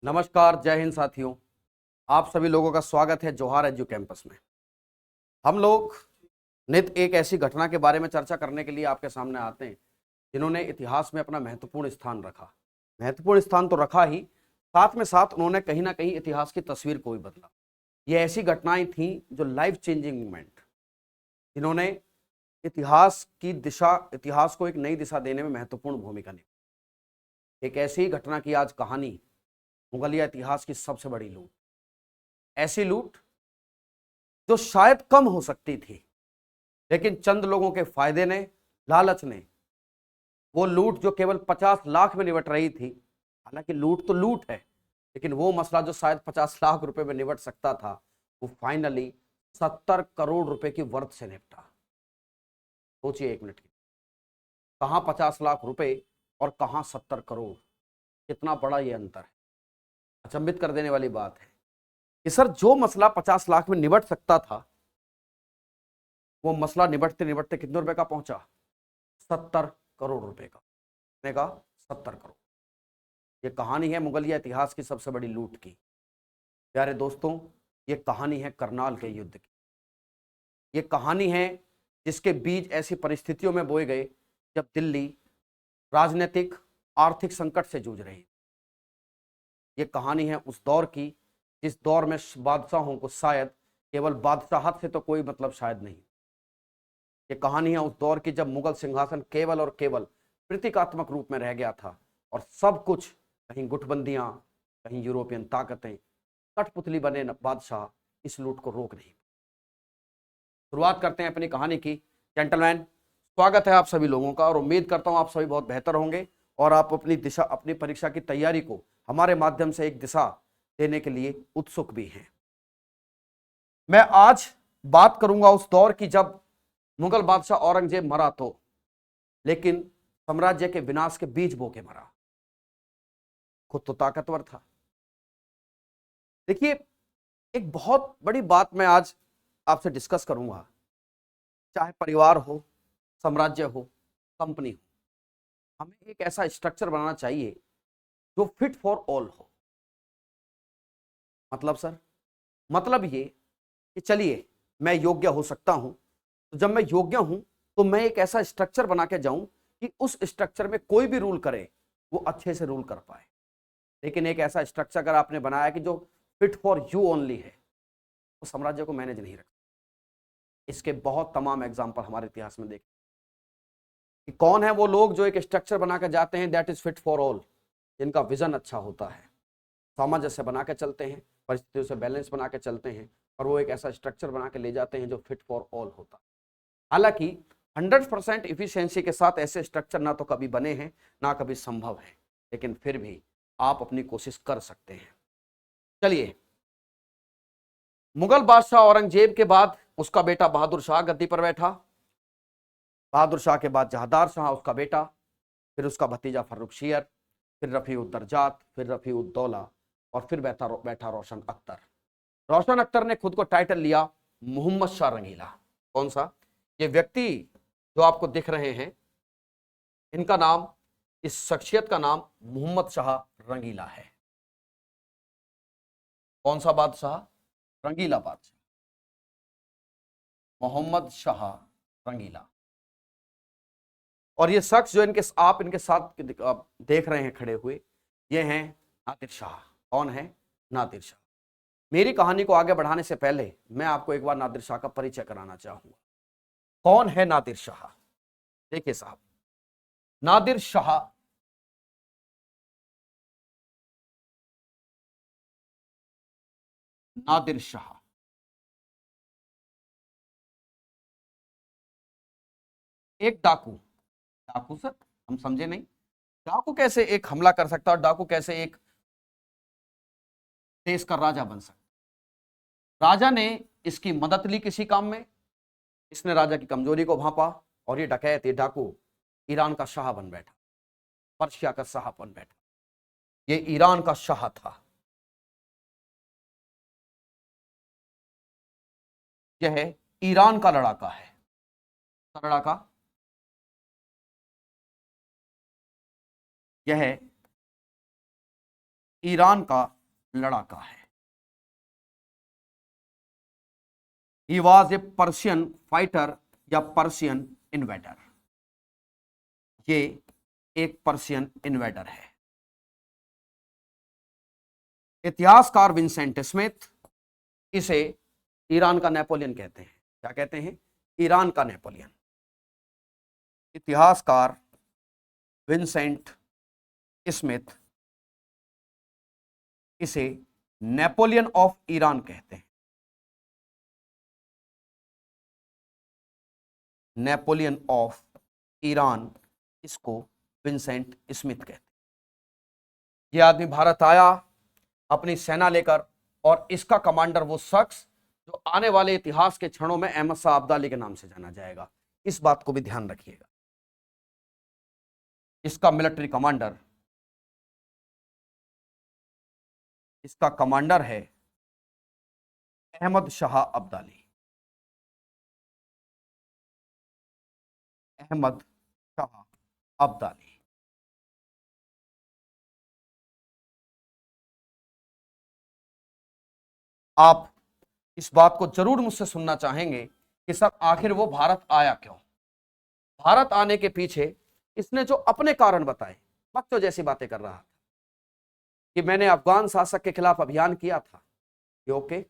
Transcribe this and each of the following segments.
नमस्कार, जय हिंद साथियों। आप सभी लोगों का स्वागत है जौहर एजू कैंपस में। हम लोग नित एक ऐसी घटना के बारे में चर्चा करने के लिए आपके सामने आते हैं जिन्होंने इतिहास में अपना महत्वपूर्ण स्थान रखा। महत्वपूर्ण स्थान तो रखा ही, साथ में साथ उन्होंने कहीं ना कहीं इतिहास की तस्वीर को भी बदला। ये ऐसी घटनाएं थीं जो लाइफ चेंजिंग मूवमेंट, जिन्होंने इतिहास की दिशा, इतिहास को एक नई दिशा देने में महत्वपूर्ण भूमिका निभाई। एक ऐसी घटना की आज कहानी, मुगलिया इतिहास की सबसे बड़ी लूट। ऐसी लूट जो शायद कम हो सकती थी, लेकिन चंद लोगों के फायदे ने, लालच ने, वो लूट जो केवल 50 लाख में निपट रही थी, हालांकि लूट तो लूट है, लेकिन वो मसला जो शायद 50 लाख रुपए में निपट सकता था, वो फाइनली 70 करोड़ रुपए की वर्थ से निपटा। सोचिए एक मिनट की, कहां 50 लाख रुपए और कहां 70 करोड़, कितना बड़ा ये अंतर है। अचंभित कर देने वाली बात है कि सर, जो मसला 50 लाख में निपट सकता था, वो मसला निपटते निपटते कितने रुपए का पहुंचा? 70 करोड़ रुपए का। कितने का? 70 करोड़। ये कहानी है मुगलिया इतिहास की सबसे बड़ी लूट की। प्यारे दोस्तों, ये कहानी है करनाल के युद्ध की। ये कहानी है जिसके बीज ऐसी परिस्थितियों में बोए गए जब दिल्ली राजनीतिक आर्थिक संकट से जूझ रही। ये कहानी है उस दौर की जिस दौर में बादशाहों को शायद केवल बादशाहत से तो कोई मतलब शायद नहीं। ये कहानी है उस दौर की जब मुगल सिंहासन केवल और केवल प्रतीकात्मक रूप में रह गया था और सब कुछ, कहीं गुटबंदियां, कहीं यूरोपियन ताकतें, कठपुतली बने बादशाह इस लूट को रोक नहीं। शुरुआत करते हैं अपनी कहानी की। जेंटलमैन, स्वागत है आप सभी लोगों का और उम्मीद करता हूं आप सभी बहुत बेहतर होंगे और आप अपनी दिशा, अपनी परीक्षा की तैयारी को हमारे माध्यम से एक दिशा देने के लिए उत्सुक भी हैं। मैं आज बात करूंगा उस दौर की जब मुगल बादशाह औरंगजेब मरा तो, लेकिन साम्राज्य के विनाश के बीज बो के मरा। खुद तो ताकतवर था। देखिए, एक बहुत बड़ी बात मैं आज आपसे डिस्कस करूंगा। चाहे परिवार हो, साम्राज्य हो, कंपनी हो, हमें एक ऐसा स्ट्रक्चर बनाना चाहिए जो फिट फॉर ऑल हो। मतलब सर, मतलब ये कि चलिए, मैं योग्य हो सकता हूं, तो जब मैं योग्य हूं तो मैं एक ऐसा स्ट्रक्चर बना के जाऊं कि उस स्ट्रक्चर में कोई भी रूल करे वो अच्छे से रूल कर पाए। लेकिन एक ऐसा स्ट्रक्चर अगर आपने बनाया कि जो फिट फॉर यू ओनली है, तो साम्राज्य को मैनेज नहीं रखता। इसके बहुत तमाम एग्जाम्पल हमारे इतिहास में देखें कि कौन है वो लोग जो एक स्ट्रक्चर बनाकर जाते हैं that is fit for all, जिनका विजन अच्छा होता है, सामंजस्य बना के चलते हैं, परिस्थितियों से बैलेंस बना के चलते हैं और वो एक ऐसा स्ट्रक्चर बना के ले जाते हैं जो फिट फॉर ऑल होता है। हालांकि 100% इफिशियंसी के साथ ऐसे स्ट्रक्चर ना तो कभी बने हैं, ना कभी संभव है, लेकिन फिर भी आप अपनी कोशिश कर सकते हैं। चलिए, मुगल बादशाह औरंगजेब के बाद उसका बेटा बहादुर शाह गद्दी पर बैठा। बहादुर शाह के बाद जहादार शाह उसका बेटा, फिर उसका भतीजा फर्रुखशियर, फिर रफीउद्दर्जात, फिर रफीउद्दौला और फिर बैठा रोशन अख्तर। रोशन अख्तर ने खुद को टाइटल लिया मोहम्मद शाह रंगीला। कौन सा? ये व्यक्ति जो आपको दिख रहे हैं, इनका नाम, इस शख्सियत का नाम मोहम्मद शाह रंगीला है। कौन सा बादशाह? रंगीला बादशाह, मोहम्मद शाह रंगीला। और ये शख्स जो आप इनके साथ देख रहे हैं खड़े हुए, ये हैं नादिर शाह। कौन है? नादिर शाह। मेरी कहानी को आगे बढ़ाने से पहले मैं आपको एक बार नादिर शाह का परिचय कराना चाहूंगा। कौन है नादिर शाह? देखिए साहब, नादिर शाह नादिर शाह एक डाकू। डाकू सर, हम समझे नहीं। डाकू कैसे एक हमला कर सकता है और डाकू कैसे एक देश का राजा बन सकता? राजा ने इसकी मदद ली किसी काम में, इसने राजा की कमजोरी को भांपा और ये डकैत, ये डाकू ईरान का शाह बन बैठा, पर्शिया का शाह बन बैठा। ये ईरान का शाह था। यह ईरान का लड़ाका है। लड़ाका, यह ईरान का लड़ाका है। He was a Persian fighter या पर्शियन इन्वेडर। ये एक पर्शियन इन्वेडर है। इतिहासकार विंसेंट स्मिथ इसे ईरान का नेपोलियन कहते हैं। क्या कहते हैं? ईरान का नेपोलियन। इतिहासकार विंसेंट स्मिथ इसे नेपोलियन ऑफ ईरान कहते हैं। नेपोलियन ऑफ ईरान इसको विंसेंट स्मिथ कहते हैं। यह आदमी भारत आया अपनी सेना लेकर, और इसका कमांडर वो शख्स जो आने वाले इतिहास के क्षणों में अहमद शाह अब्दाली के नाम से जाना जाएगा। इस बात को भी ध्यान रखिएगा। इसका मिलिट्री कमांडर, इसका कमांडर है अहमद शाह अब्दाली। अहमद शाह अब्दाली। आप इस बात को जरूर मुझसे सुनना चाहेंगे कि सर आखिर वो भारत आया क्यों? भारत आने के पीछे इसने जो अपने कारण बताए, बच्चों जैसी बातें कर रहा था कि मैंने अफगान शासक के खिलाफ अभियान किया था, कि ओके,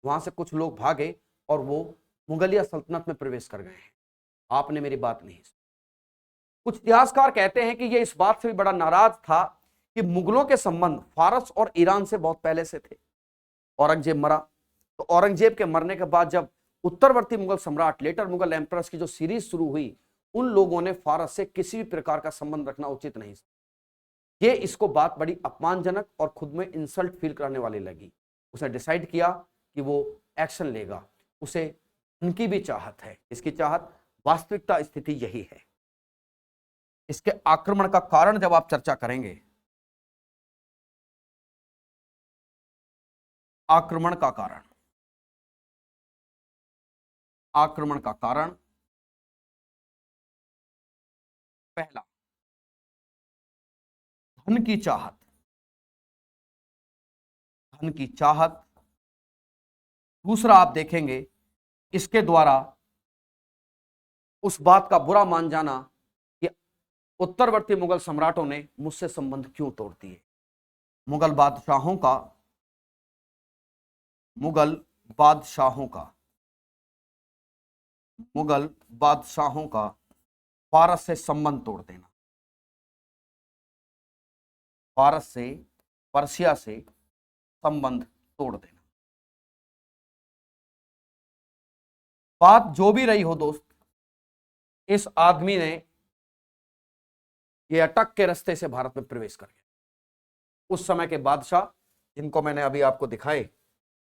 वहां से कुछ लोग भागे और वो मुगलिया सल्तनत में प्रवेश कर गए हैं, आपने मेरी बात नहीं सुनी। कुछ इतिहासकार कहते हैं कि ये इस बात से भी बड़ा नाराज था कि मुगलों के संबंध फारस और ईरान से बहुत पहले से थे। औरंगजेब मरा, तो औरंगजेब के मरने के बाद जब उत्तरवर्ती मुगल सम्राट, लेटर मुगल एम्परर्स की जो सीरीज शुरू हुई, उन लोगों ने फारस से किसी भी प्रकार का संबंध रखना उचित नहीं। ये इसको बात बड़ी अपमानजनक और खुद में इंसल्ट फील करने वाली लगी। उसने डिसाइड किया कि वो एक्शन लेगा। उसे उनकी भी चाहत है, इसकी चाहत, वास्तविकता स्थिति यही है। इसके आक्रमण का कारण जब आप चर्चा करेंगे, आक्रमण का कारण, आक्रमण का कारण पहला, धन की चाहत। धन की चाहत। दूसरा आप देखेंगे इसके द्वारा उस बात का बुरा मान जाना कि उत्तरवर्ती मुगल सम्राटों ने मुझसे संबंध क्यों तोड़ दिए। मुगल बादशाहों का, मुगल बादशाहों का, मुगल बादशाहों का फारस से संबंध तोड़ देना, फारस से, पर्शिया से संबंध तोड़ देना। बात जो भी रही हो दोस्त, इस आदमी ने ये अटक के रास्ते से भारत में प्रवेश कर गया। उस समय के बादशाह जिनको मैंने अभी आपको दिखाए,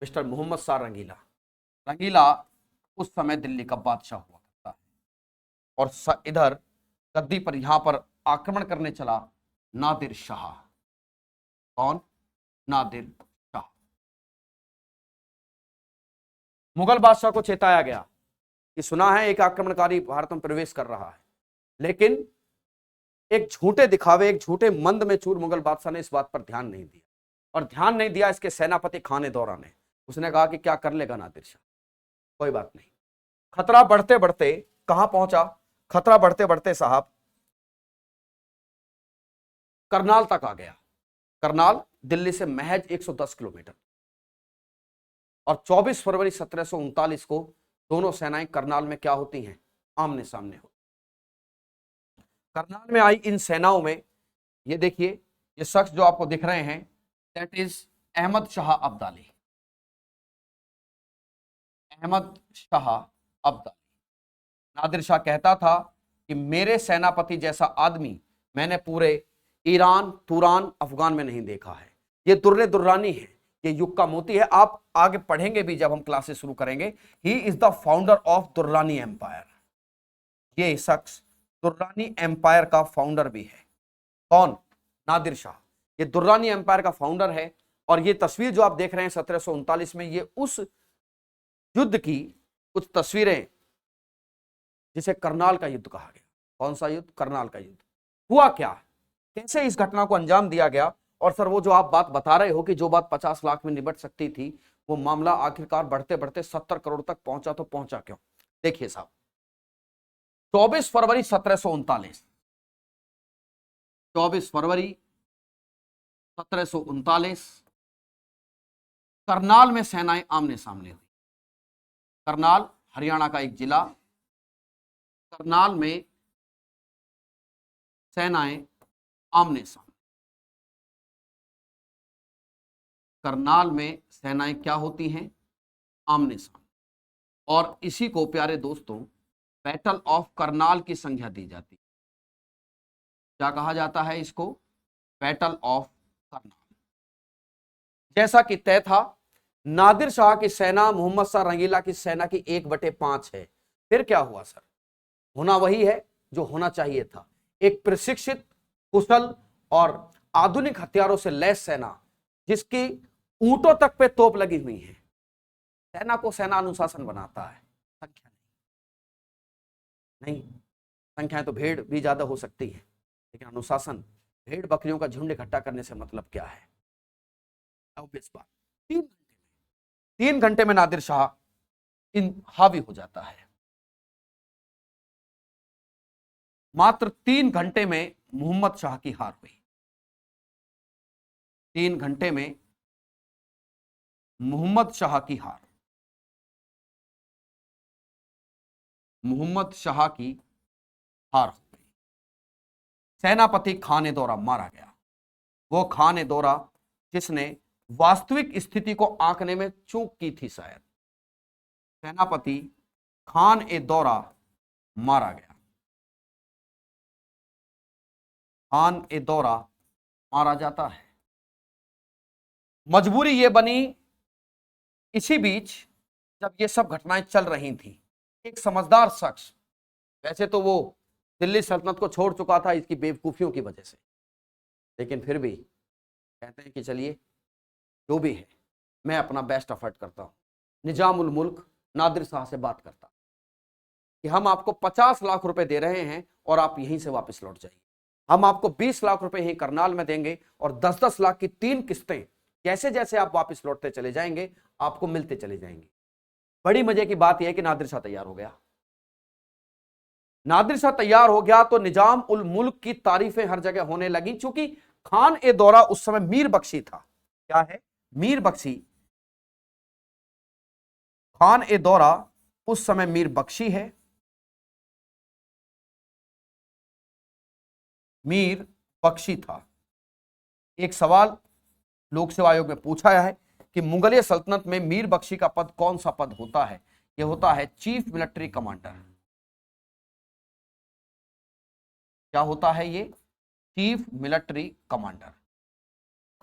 मिस्टर मोहम्मद शाह रंगीला। रंगीला उस समय दिल्ली का बादशाह हुआ करता है, और इधर गद्दी पर यहां पर आक्रमण करने चला नादिर शाह। कौन? नादिर शाह। मुगल बादशाह को चेताया गया कि सुना है एक आक्रमणकारी भारत में प्रवेश कर रहा है, लेकिन एक झूठे दिखावे, एक झूठे मंद में चूर मुगल बादशाह ने इस बात पर ध्यान नहीं दिया, और ध्यान नहीं दिया इसके सेनापति खाने दौरा ने। उसने कहा कि क्या कर लेगा नादिर शाह, कोई बात नहीं। खतरा बढ़ते बढ़ते कहां पहुंचा? खतरा बढ़ते बढ़ते साहब करनाल तक आ गया। करनाल दिल्ली से महज 110 किलोमीटर, और 24 फरवरी 1739 को दोनों सेनाएं करनाल में क्या होती हैं? आमने सामने होती। करनाल में आई इन सेनाओं में, ये देखिए, ये शख्स जो आपको दिख रहे हैं, दैट इज अहमद शाह अब्दाली। अहमद शाह अब्दाली। नादिर शाह कहता था कि मेरे सेनापति जैसा आदमी मैंने पूरे ईरान, तुरान, अफगान में नहीं देखा है। ये दुर्रे दुर्रानी है, ये युग का मोती है। आप आगे पढ़ेंगे भी जब हम क्लासेस शुरू करेंगे। He is the founder of Durrani empire. ये शख्स दुर्रानी एम्पायर का फाउंडर भी है। कौन? नादिर शाह। ये दुर्रानी एम्पायर का फाउंडर है। और ये तस्वीर जो आप देख रहे हैं 1739 में, ये उस युद्ध की कुछ तस्वीरें जिसे करनाल का युद्ध कहा गया। कौन सा युद्ध? करनाल का युद्ध। हुआ क्या, कैसे इस घटना को अंजाम दिया गया, और सर वो जो आप बात बता रहे हो कि जो बात 50 लाख में निपट सकती थी, वो मामला आखिरकार बढ़ते बढ़ते 70 करोड़ तक पहुंचा, तो पहुंचा क्यों? देखिए साहब, 24 फरवरी 1739, 24 फरवरी 1739 करनाल में सेनाएं आमने सामने हुई। करनाल हरियाणा का एक जिला, करनाल में सेनाएं आमने सामने, करनाल में सेनाएं क्या होती हैं? आमने सामने। और इसी को प्यारे दोस्तों बैटल ऑफ करनाल की संज्ञा दी जाती है। क्या कहा जाता है इसको? Battle of Karnal. जैसा कि तय था, नादिर शाह की सेना मोहम्मद शाह रंगीला की सेना की 1/5 है। फिर क्या हुआ सर? होना वही है जो होना चाहिए था, एक प्रशिक्षित, कुशल और आधुनिक हथियारों से लैस सेना, जिसकी ऊंटों तक पे तोप लगी हुई है। सेना को सेना अनुशासन बनाता है, संख्या नहीं। संख्याएं तो भेड़ भी ज्यादा हो सकती है, लेकिन अनुशासन, भेड़ बकरियों का झुंड इकट्ठा करने से मतलब क्या है? ऑब्वियस बात। 3 घंटे में नादिर शाह इन हावी हो जाता है। मात्र 3 घंटे में मोहम्मद शाह की हार हुई। 3 घंटे में मोहम्मद शाह की हार, मोहम्मद शाह की हार हो गई। सेनापति खान दौरा मारा गया। वो खान दौरा जिसने वास्तविक स्थिति को आंकने में चूक की थी शायद। सेनापति खान दौरा मारा गया। खान दौरा मारा जाता है। मजबूरी ये बनी, इसी बीच जब ये सब घटनाएं चल रही थी, एक समझदार शख्स, वैसे तो वो दिल्ली सल्तनत को छोड़ चुका था इसकी बेवकूफियों की वजह से, लेकिन फिर भी कहते हैं कि चलिए जो भी है, मैं अपना बेस्ट एफर्ट करता हूं। निजाम उल मुल्क नादिर शाह से बात करता कि हम आपको 50 लाख रुपए दे रहे हैं और आप यहीं से वापस लौट जाइए। हम आपको 20 लाख रुपए यहीं करनाल में देंगे और 10-10 लाख की 3 किस्तें, जैसे जैसे आप वापस लौटते चले जाएंगे आपको मिलते चले जाएंगे। बड़ी मजे की बात यह है कि नादिर शाह तैयार हो गया। नादिर शाह तैयार हो गया तो निजाम उल मुल्क की तारीफें हर जगह होने लगी, क्योंकि खान दौरा उस समय मीर बख्शी था। क्या है? मीर बख्शी। खान दौरा उस समय मीर बख्शी है। मीर बख्शी था। एक सवाल लोक सेवा आयोग में पूछा है कि मुगलिया सल्तनत में मीर बख्शी का पद कौन सा पद होता है? यह होता है चीफ मिलिट्री कमांडर। क्या होता है ये? Chief military commander.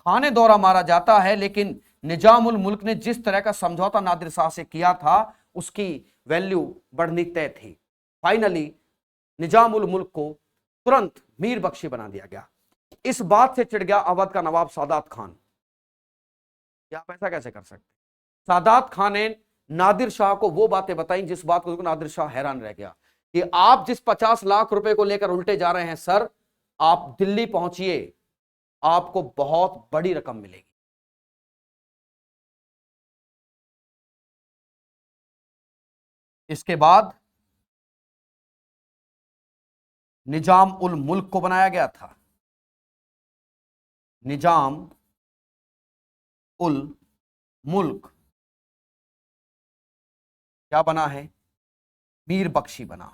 खान दौरा मारा जाता है, लेकिन निजाम उल मुल्क ने जिस तरह का समझौता नादिर शाह से किया था उसकी वैल्यू बढ़नी तय थी। फाइनली निजाम उल मुल्क को तुरंत मीर बख्शी बना दिया गया। इस बात से चिढ़ गया अवध का नवाब सादात खान। क्या आप ऐसा कैसे कर सकते? सादात खान ने नादिर शाह को वो बातें बताई जिस बात को नादिर शाह हैरान रह गया कि आप जिस 50 लाख रुपए को लेकर उल्टे जा रहे हैं सर, आप दिल्ली पहुंचिए, आपको बहुत बड़ी रकम मिलेगी। इसके बाद निजाम उल मुल्क को बनाया गया था। निजाम उल मुल्क क्या बना है? मीर बख्शी बना।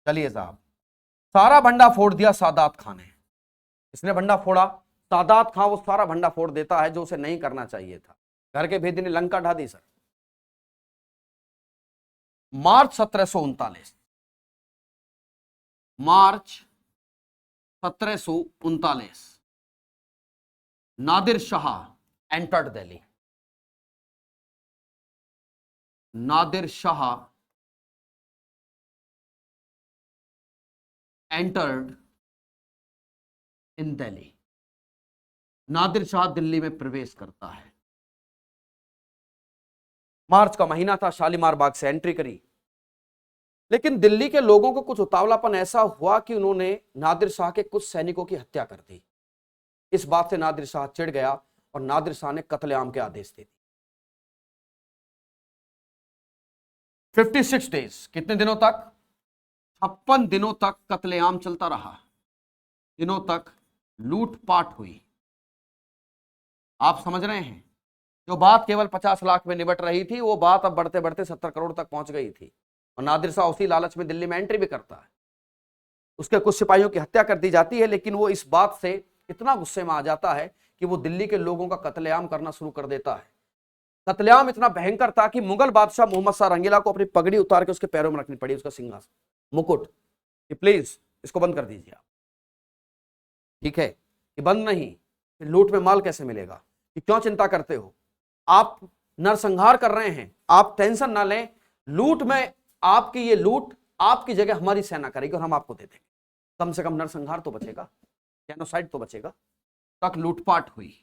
चलिए साहब, सारा भंडा फोड़ दिया सादात खान ने। इसने भंडा फोड़ा, सादात खान वो सारा भंडा फोड़ देता है जो उसे नहीं करना चाहिए था। घर के भेदी ने लंका ढा दी सर। March 1739, March 1739 Nadir Shah entered Delhi. Nadir Shah entered in Delhi. Nadir Shah Delhi में प्रवेश करता है। मार्च का महीना था, शालीमार बाग से एंट्री करी। लेकिन दिल्ली के लोगों को कुछ उतावलापन ऐसा हुआ कि उन्होंने नादिर शाह के कुछ सैनिकों की हत्या कर दी। इस बात से नादिर शाह चिढ़ गया और नादिर शाह ने कत्लेआम के आदेश दे दिए। 56 डेज, कितने दिनों तक? 56 दिनों तक कत्लेआम चलता रहा, दिनों तक लूटपाट हुई। आप समझ रहे हैं, जो बात केवल 50 लाख में निबट रही थी वो बात अब बढ़ते बढ़ते 70 करोड़ तक पहुंच गई थी। और नादिर शाह उसी लालच में दिल्ली में एंट्री भी करता है। उसके कुछ सिपाहियों की हत्या कर दी जाती है, लेकिन वो इस बात से इतना गुस्से में आ जाता है कि वो दिल्ली के लोगों का कत्लेआम करना शुरू कर देता है। कत्लेआम इतना भयंकर था कि मुगल बादशाह मोहम्मद शाह रंगीला को अपनी पगड़ी उतार के उसके पैरों में रखनी पड़ी, उसका सिंहासन मुकुट, कि प्लीज इसको बंद कर दीजिए आप। ठीक है, कि बंद नहीं, लूट में माल कैसे मिलेगा, कि क्यों चिंता करते हो, आप नरसंहार कर रहे हैं, आप टेंशन ना लें, लूट में आपकी ये लूट आपकी जगह हमारी सेना करेगी और हम आपको दे देंगे, कम से कम नरसंहार तो बचेगा, जेनोसाइड तो बचेगा। तक लूटपाट हुई।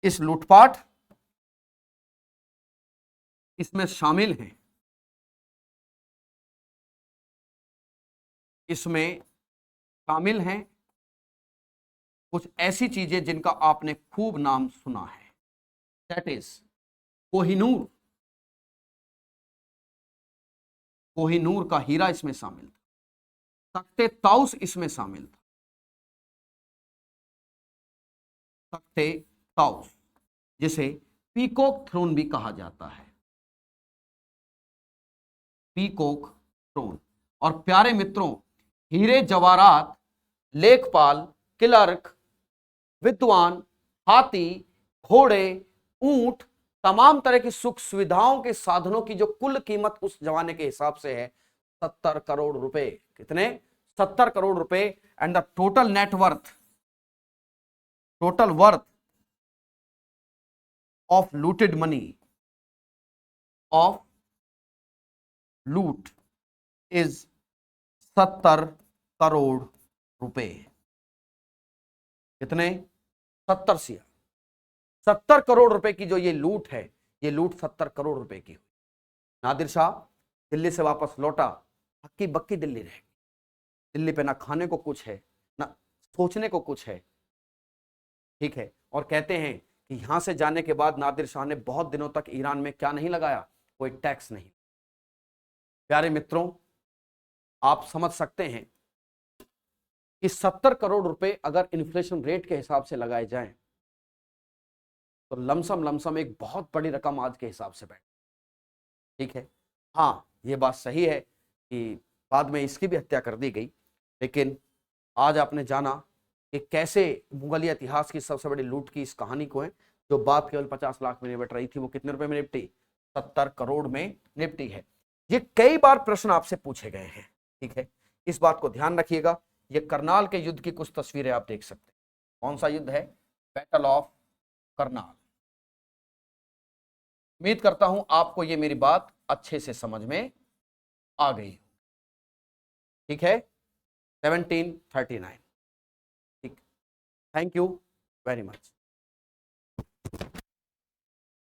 इस लूटपाट इसमें शामिल हैं, इसमें शामिल हैं कुछ ऐसी चीजें जिनका आपने खूब नाम सुना है, दैट इज कोहिनूर। कोहिनूर का हीरा इसमें शामिल था, तख्ते ताउस इसमें शामिल था, तख्ते ताउस जिसे पीकॉक थ्रोन भी कहा जाता है, पीकॉक थ्रोन। और प्यारे मित्रों, हीरे जवाहरात, लेखपाल, क्लर्क, विद्वान, हाथी, घोड़े, ऊंट, तमाम तरह की सुख सुविधाओं के साधनों की जो कुल कीमत उस जमाने के हिसाब से है 70 करोड़ रुपए। कितने? 70 करोड़ रुपए। And the total net worth, total worth of looted money, of लूट इज 70 करोड़ रुपए। कितने? 70 सिया 70 करोड़ रुपए की जो ये लूट है, ये लूट 70 करोड़ रुपए की हुई। नादिर शाह दिल्ली से वापस लौटा, हक्की बक्की दिल्ली रह गई। दिल्ली पे ना खाने को कुछ है, ना सोचने को कुछ है। ठीक है, और कहते हैं कि यहां से जाने के बाद नादिर शाह ने बहुत दिनों तक ईरान में क्या नहीं लगाया? कोई टैक्स नहीं। प्यारे मित्रों, आप समझ सकते हैं कि 70 करोड़ रुपए अगर इन्फ्लेशन रेट के हिसाब से लगाए जाएं तो लमसम लमसम एक बहुत बड़ी रकम आज के हिसाब से बैठ। ठीक है, हाँ ये बात सही है कि बाद में इसकी भी हत्या कर दी गई, लेकिन आज आपने जाना कि कैसे मुगलिया इतिहास की सबसे बड़ी लूट की इस कहानी को है। जो बात केवल 50 लाख में निपट रही थी वो कितने रुपए में निपटी? 70 करोड़ में निपटी है। ये कई बार प्रश्न आपसे पूछे गए हैं। ठीक है, इस बात को ध्यान रखिएगा। ये करनाल के युद्ध की कुछ तस्वीरें आप देख सकते हैं। कौन सा युद्ध है? Battle of Karnal. उम्मीद करता हूं आपको ये मेरी बात अच्छे से समझ में आ गई। ठीक है, 1739। ठीक, थैंक यू वेरी मच।